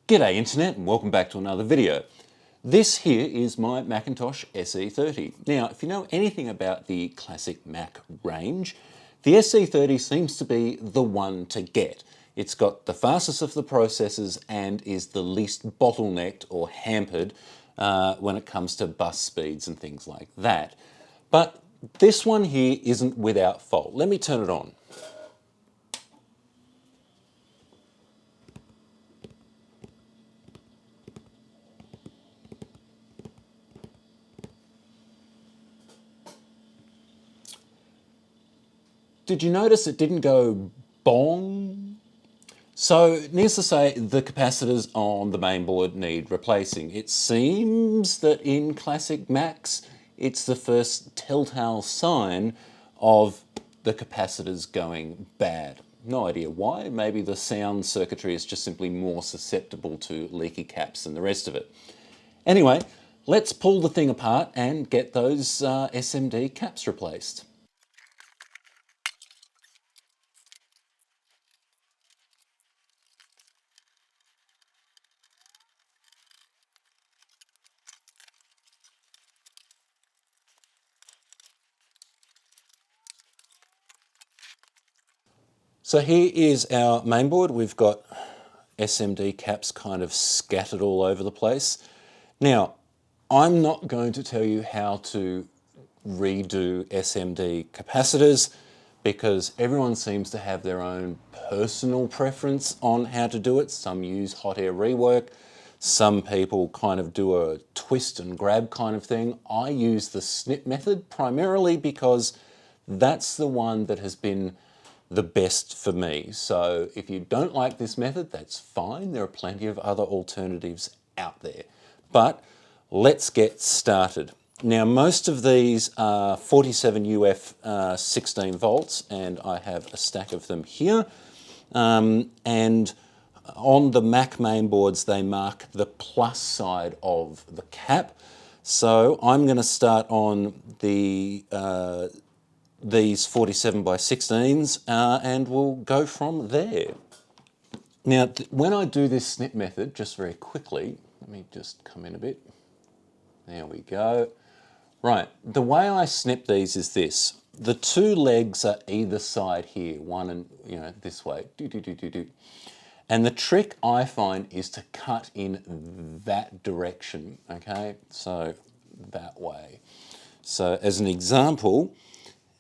G'day Internet and welcome back to another video. This here is my Macintosh SE30. Now, if you know anything about the classic Mac range, the SE30 seems to be the one to get. It's got the fastest of the processors and is the least bottlenecked or hampered when it comes to bus speeds and things like that. But this one here isn't without fault. Let me turn it on. Did you notice it didn't go bong? So, needless to say, the capacitors on the mainboard need replacing. It seems that in classic Macs, it's the first telltale sign of the capacitors going bad. No idea why. Maybe the sound circuitry is just simply more susceptible to leaky caps than the rest of it. Anyway, let's pull the thing apart and get those SMD caps replaced. So here is our mainboard. We've got SMD caps kind of scattered all over the place. Now, I'm not going to tell you how to redo SMD capacitors because everyone seems to have their own personal preference on how to do it. Some use hot air rework. Some people kind of do a twist and grab kind of thing. I use the snip method primarily because that's the one that has been the best for me. So if you don't like this method, that's fine. There are plenty of other alternatives out there. But let's get started. Now, most of these are 47 UF 16 volts, and I have a stack of them here. And on the Mac mainboards, they mark the plus side of the cap. So I'm going to start on the these 47 by 16s and we'll go from there. Now, when I do this snip method, just very quickly, let me just come in a bit. There we go. Right, the way I snip these is this. The two legs are either side here, one and, this way. And the trick I find is to cut in that direction, okay? So that way. So as an example,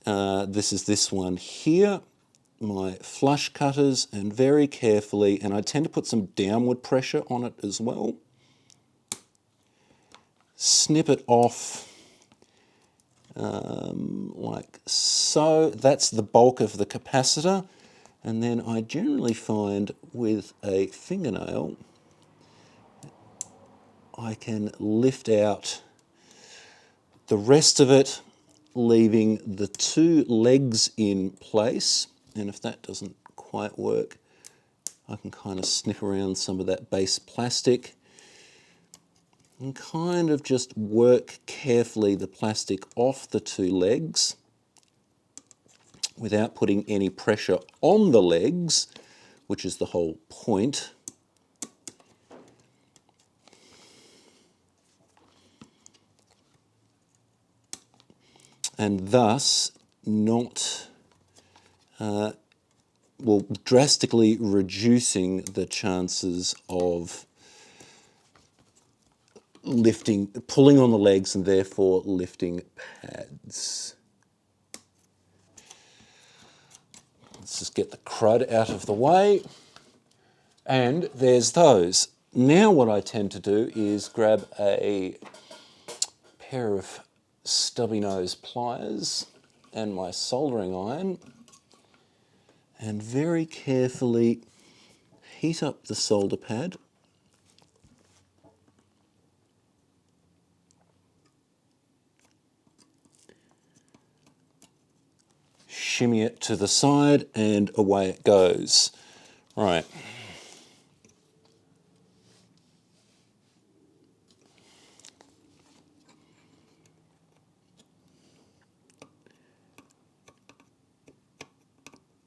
this is this one here, my flush cutters, and very carefully, and I tend to put some downward pressure on it as well. Snip it off like so. That's the bulk of the capacitor. And then I generally find with a fingernail, I can lift out the rest of it, leaving the two legs in place. And if that doesn't quite work, I can kind of snip around some of that base plastic and kind of just work carefully the plastic off the two legs without putting any pressure on the legs, which is the whole point. And thus drastically reducing the chances of pulling on the legs and therefore lifting pads. Let's just get the crud out of the way. And there's those. Now what I tend to do is grab a pair of stubby nose pliers and my soldering iron and very carefully heat up the solder pad. Shimmy it to the side and away it goes. Right.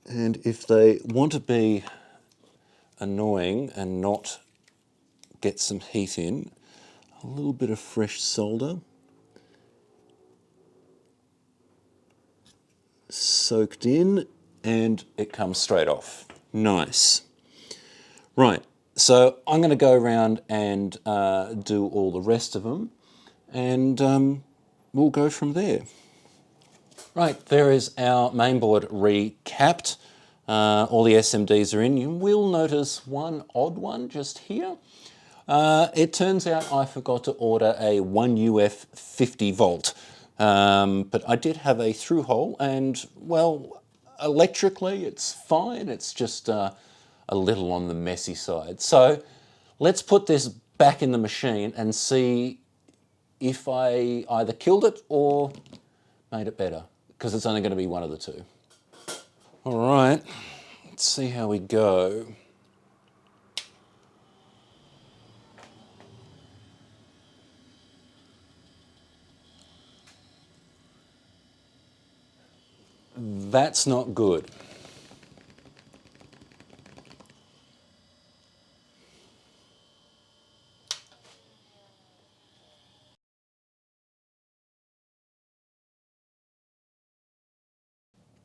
And if they want to be annoying and not get some heat in. A little bit of fresh solder. Soaked in, and it comes straight off. Nice. Right, so I'm going to go around and do all the rest of them, and we'll go from there. Right, there is our mainboard recapped. All the SMDs are in. You will notice one odd one just here. It turns out I forgot to order a 1UF 50 volt, but I did have a through hole, and well, electrically it's fine. It's just a little on the messy side. So let's put this back in the machine and see if I either killed it or made it better, because it's only going to be one of the two. All right, let's see how we go. That's not good.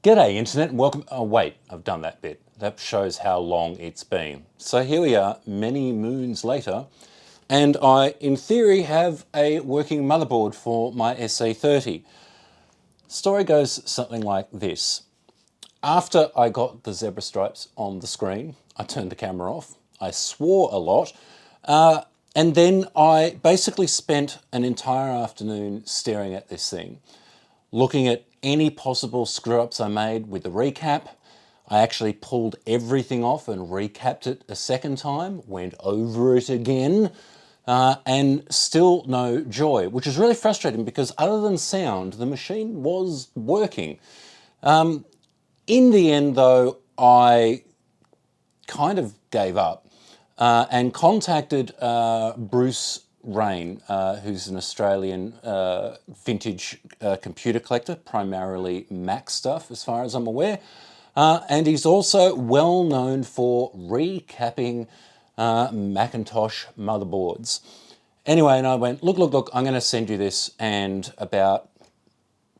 G'day Internet and welcome. Oh wait, I've done that bit. That shows how long it's been. So here we are, many moons later, and I, in theory, have a working motherboard for my SE30. Story goes something like this. After I got the zebra stripes on the screen, I turned the camera off. I swore a lot, and then I basically spent an entire afternoon staring at this thing, looking at any possible screw-ups I made with the recap. I actually pulled everything off and recapped it a second time, went over it again, and still no joy, which is really frustrating because other than sound, the machine was working. In the end, though, I kind of gave up and contacted Bruce Rain, who's an Australian vintage computer collector, primarily Mac stuff as far as I'm aware, and he's also well known for recapping Macintosh motherboards. Anyway, and I went, look, I'm going to send you this, and about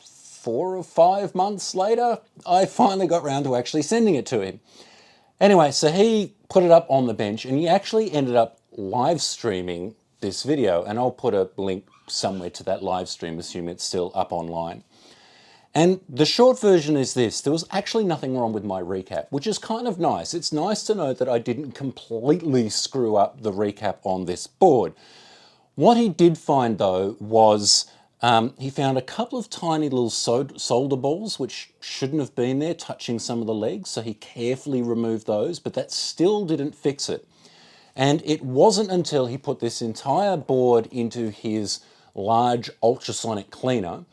4 or 5 months later, I finally got round to actually sending it to him. Anyway, so he put it up on the bench, and he actually ended up live streaming this video, and I'll put a link somewhere to that live stream, assuming it's still up online. And the short version is this: there was actually nothing wrong with my recap, which is kind of nice. It's nice to know that I didn't completely screw up the recap on this board. What he did find, though, was he found a couple of tiny little solder balls which shouldn't have been there, touching some of the legs, so he carefully removed those, but that still didn't fix it. And it wasn't until he put this entire board into his large ultrasonic cleaner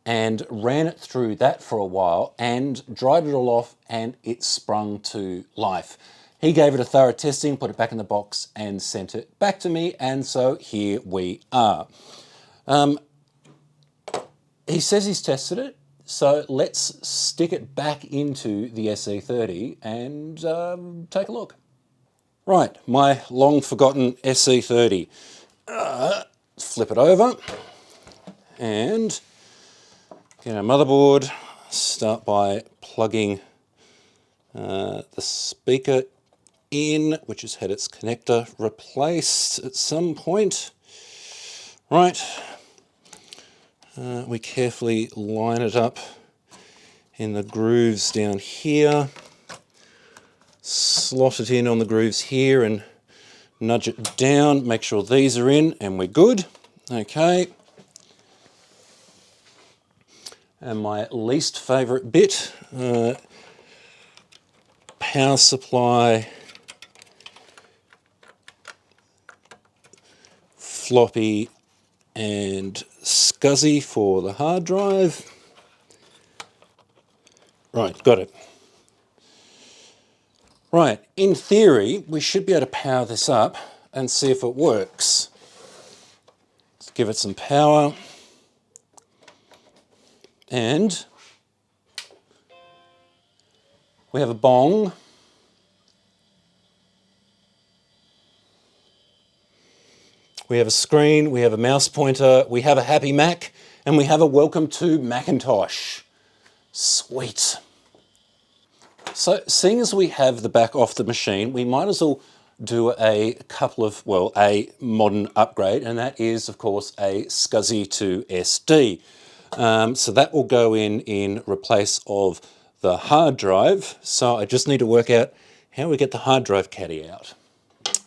and ran it through that for a while and dried it all off, and it sprung to life. He gave it a thorough testing, put it back in the box and sent it back to me, and so here we are. He says he's tested it, so let's stick it back into the SE30 and take a look. Right, my long forgotten SE30. Flip it over and get our motherboard. Start by plugging the speaker in, which has had its connector replaced at some point. Right, we carefully line it up in the grooves down here. Slot it in on the grooves here and nudge it down, make sure these are in, and we're good. Okay. And my least favourite bit, power supply, floppy and SCSI for the hard drive. Right, got it. Right, in theory, we should be able to power this up and see if it works. Let's give it some power. And we have a bong. We have a screen, we have a mouse pointer, we have a Happy Mac, and we have a welcome to Macintosh. Sweet. So seeing as we have the back off the machine, we might as well do a modern upgrade, and that is, of course, a SCSI to SD. So that will go in replace of the hard drive. So I just need to work out how we get the hard drive caddy out.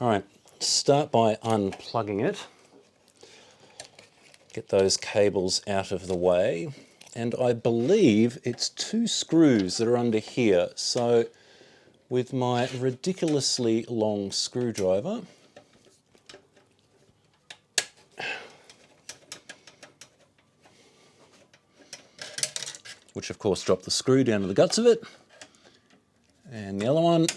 All right, start by unplugging it. Get those cables out of the way. And I believe it's 2 screws that are under here. So with my ridiculously long screwdriver, which of course dropped the screw down to the guts of it, and the other one,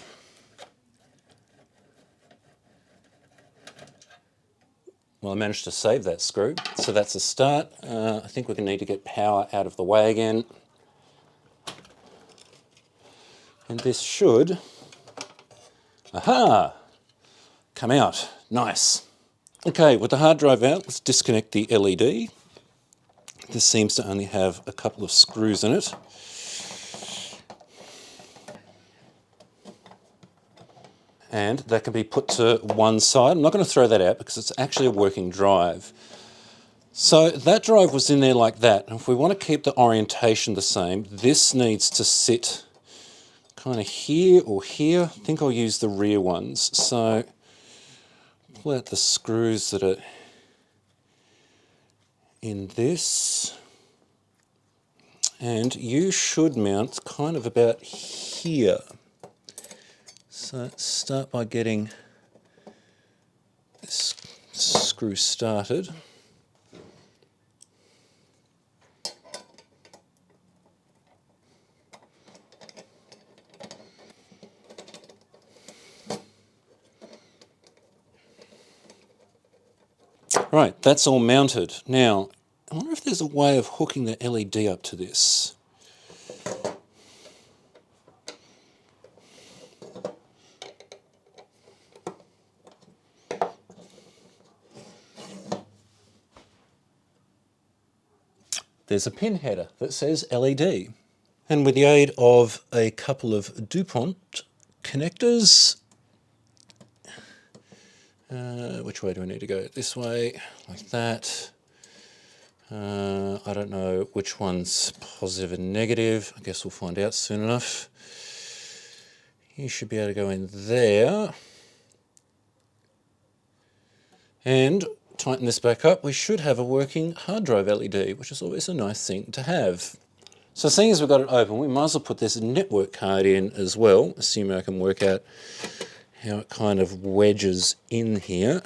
well, I managed to save that screw, so that's a start. I think we're going to need to get power out of the way again. And this should, aha, come out. Nice. Okay, with the hard drive out, let's disconnect the LED. This seems to only have a couple of screws in it. And that can be put to one side. I'm not going to throw that out because it's actually a working drive. So that drive was in there like that. And if we want to keep the orientation the same, this needs to sit kind of here or here. I think I'll use the rear ones. So pull out the screws that are in this. And you should mount kind of about here. So start by getting this screw started. Right, that's all mounted. Now, I wonder if there's a way of hooking the LED up to this. There's a pin header that says LED. And with the aid of a couple of DuPont connectors, which way do I need to go? This way, like that. I don't know which one's positive and negative. I guess we'll find out soon enough. You should be able to go in there. And tighten this back up. We should have a working hard drive LED, which is always a nice thing to have. So seeing as we've got it open, we might as well put this network card in as well, assuming I can work out how it kind of wedges in here.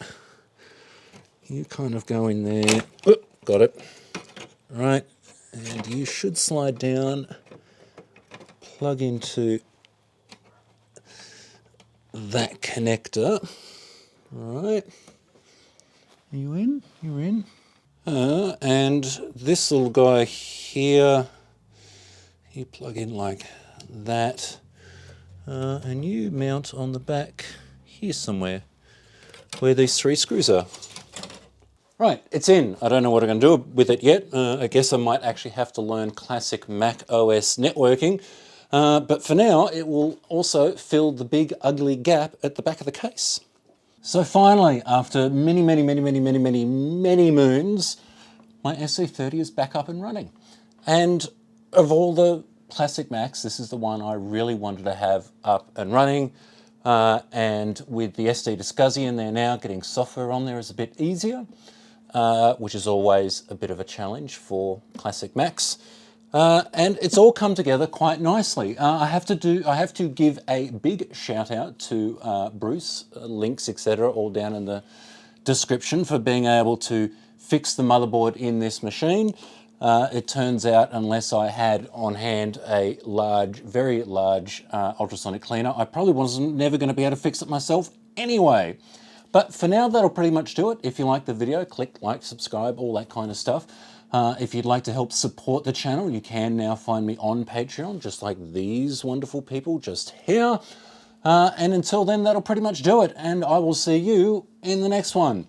You kind of go in there. Oh, got it. All right, and you should slide down, plug into that connector. All right. Are you in? You're in. And this little guy here, you plug in like that, and you mount on the back here somewhere, where these 3 screws are. Right, it's in. I don't know what I'm going to do with it yet. I guess I might actually have to learn classic Mac OS networking, but for now it will also fill the big ugly gap at the back of the case. So finally, after many moons, my SE30 is back up and running. And of all the classic Macs, this is the one I really wanted to have up and running. And with the SD to SCSI in there now, getting software on there is a bit easier, which is always a bit of a challenge for classic Macs. And it's all come together quite nicely. I have to give a big shout out to Bruce, links, etc., all down in the description, for being able to fix the motherboard in this machine. It turns out, unless I had on hand a large, very large ultrasonic cleaner, I probably wasn't never going to be able to fix it myself anyway. But for now, that'll pretty much do it. If you like the video, click like, subscribe, all that kind of stuff. If you'd like to help support the channel, you can now find me on Patreon, just like these wonderful people just here. And until then, that'll pretty much do it. And I will see you in the next one.